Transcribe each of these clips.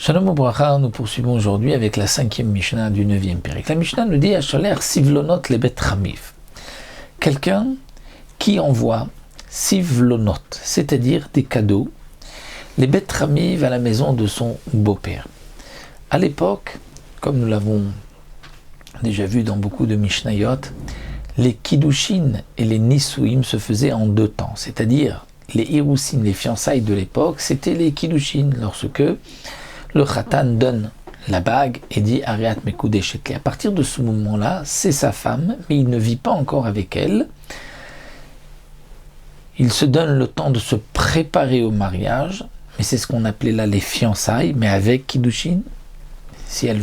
Shalom Ubracha, nous poursuivons aujourd'hui avec la 5e Mishnah du 9e Pérec. La Mishnah nous dit Ashaler Sivlonot lebet Chamiv. Quelqu'un qui envoie Sivlonot, c'est-à-dire des cadeaux, les bet Chamiv à la maison de son beau-père. À l'époque, comme nous l'avons déjà vu dans beaucoup de Mishnayot, les Kiddushin et les Nisuim se faisaient en deux temps, c'est-à-dire les Irousim, les fiançailles de l'époque, c'était les Kiddushin, lorsque le Khatan donne la bague et dit Ariat Mekudeh Shetli. À partir de ce moment-là, c'est sa femme, mais il ne vit pas encore avec elle. Il se donne le temps de se préparer au mariage, mais c'est ce qu'on appelait là les fiançailles, mais avec Kiddushin. S'ils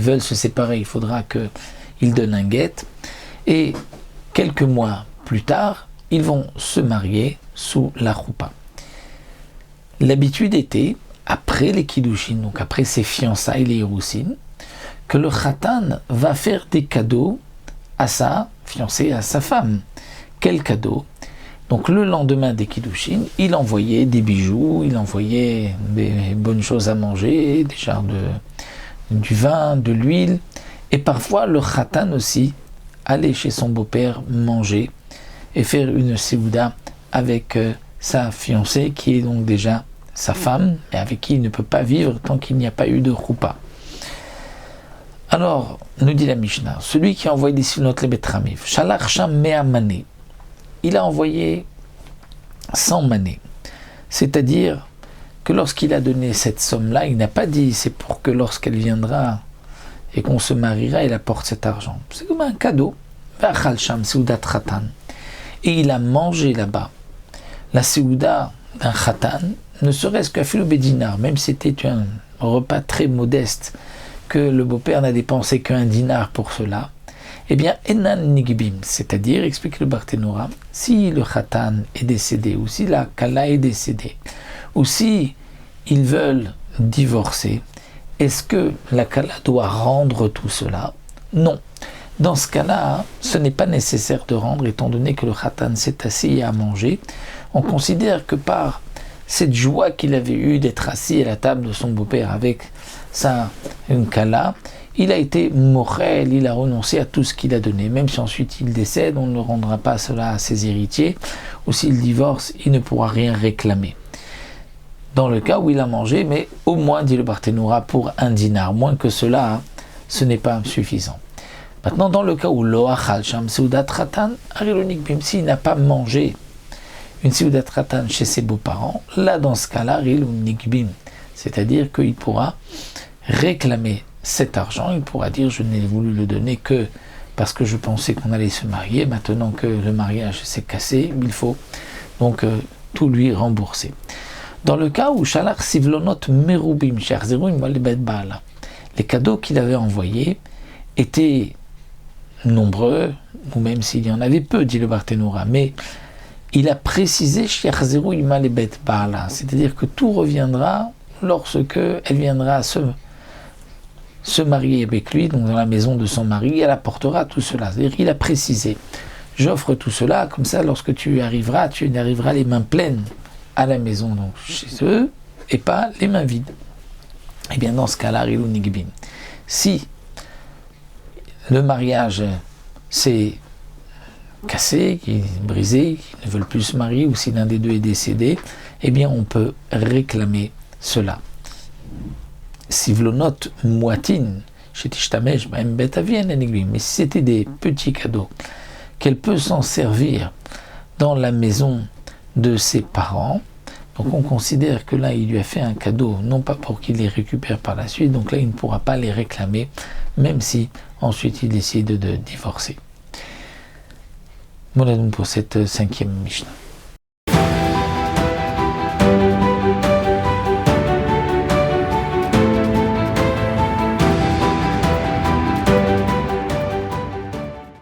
veulent se séparer, il faudra qu'ils donnent un guet. Et quelques mois plus tard, ils vont se marier sous la roupa. L'habitude était, après les Kiddushin, donc après ses fiançailles, les Hiroussin, que le Khatan va faire des cadeaux à sa fiancée, à sa femme. Quel cadeau? Donc le lendemain des Kiddushin, il envoyait des bijoux, il envoyait des bonnes choses à manger, des jarres du vin, de l'huile, et parfois le Khatan aussi allait chez son beau-père manger et faire une séouda avec sa fiancée qui est donc déjà sa femme, et avec qui il ne peut pas vivre tant qu'il n'y a pas eu de roupa. Alors, nous dit la Mishnah, celui qui a envoyé des Sivlonot lebet Chamiv, Shalach sham mea mané, il a envoyé 100 manées. C'est-à-dire que lorsqu'il a donné cette somme-là, il n'a pas dit c'est pour que lorsqu'elle viendra et qu'on se mariera, il apporte cet argent. C'est comme un cadeau. V'achal sham seudat Khatan. Et il a mangé là-bas la séouda d'un Khatan, ne serait-ce qu'à Philo Bédinar, même si c'était un repas très modeste, que le beau-père n'a dépensé qu'un dinar pour cela, eh bien, Enan Nigbim, c'est-à-dire, explique le Barthénora, si le Khatan est décédé, ou si la Kala est décédée, ou si ils veulent divorcer, est-ce que la Kala doit rendre tout cela? Non. Dans ce cas-là, ce n'est pas nécessaire de rendre, étant donné que le Khatan s'est assis et a mangé. On considère que par cette joie qu'il avait eue d'être assis à la table de son beau-père avec une Kala, il a été morel, il a renoncé à tout ce qu'il a donné. Même si ensuite il décède, on ne rendra pas cela à ses héritiers, ou s'il divorce, il ne pourra rien réclamer. Dans le cas où il a mangé, mais au moins, dit le Barthénora, pour un dinar, moins que cela, ce n'est pas suffisant. Maintenant, dans le cas où lo achal sham seudat Khatan, arilonik bim, s'il n'a pas mangé une seudat Khatan chez ses beaux-parents, là, dans ce cas-là, arilonik bim, c'est-à-dire qu'il pourra réclamer cet argent, il pourra dire je n'ai voulu le donner que parce que je pensais qu'on allait se marier, maintenant que le mariage s'est cassé, il faut donc tout lui rembourser. Dans le cas où Shalach Sivlonot Merubim Sherzeruim Malebet Baala, les cadeaux qu'il avait envoyés étaient nombreux, ou même s'il y en avait peu, dit le Barthénora, mais il a précisé Sherzeruim Malebet Baala, c'est-à-dire que tout reviendra lorsque elle viendra se marier avec lui, donc dans la maison de son mari, elle apportera tout cela. C'est-à-dire qu'il a précisé, j'offre tout cela, comme ça lorsque tu arriveras les mains pleines à la maison, donc chez eux, et pas les mains vides. Et bien dans ce cas-là, Rilou Nigbin, si le mariage s'est cassé, qui est brisé, qu'ils ne veulent plus se marier, ou si l'un des deux est décédé, eh bien on peut réclamer cela. Sivlonot Muatin, Shetishtamesh, mais si c'était des petits cadeaux, qu'elle peut s'en servir dans la maison de ses parents, donc on considère que là il lui a fait un cadeau, non pas pour qu'il les récupère par la suite, donc là il ne pourra pas les réclamer, même si ensuite il décide de divorcer. Voilà donc pour cette 5e Mishnah.